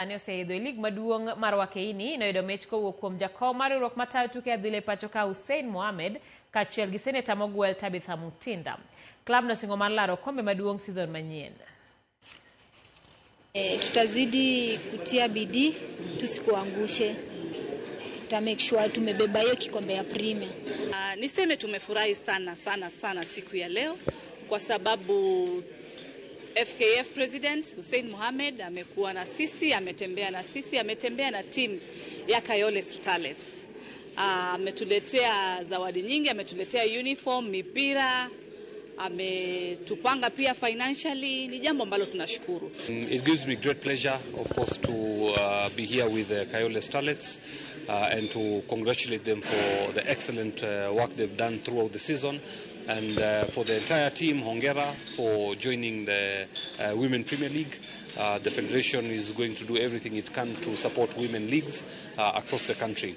Ani oseidho lig maduong' mar Wakeini noyudo mich kowuok kuom jakom mar riwruok matayo tuke adhula pacho ka Hussein Mohamed kaachiel gi seneta mogwel Tabitha Mutinda. Klab nosingo mar laro kombe maduong' season manyien. Tutazidi kutia bidii tusikuangushe. Tuta make sure tumebeba hiyo kikombe ya premier. Niseme tumefurahi sana siku ya leo kwa sababu FKF President Hussein Mohamed amekuwa na sisi, ametembea na sisi, ametembea na team ya Kayole Starlets. Ametuletea zawadi nyingi, ametuletea uniform, mipira, ametupanga pia financially, ni jambo ambalo tunashukuru. It gives me great pleasure, of course, to be here with the Kayole Starlets and to congratulate them for the excellent work they've done throughout the season. And for the entire team, hongera for joining the Women Premier League. The Federation is going to do everything it can to support women leagues across the country.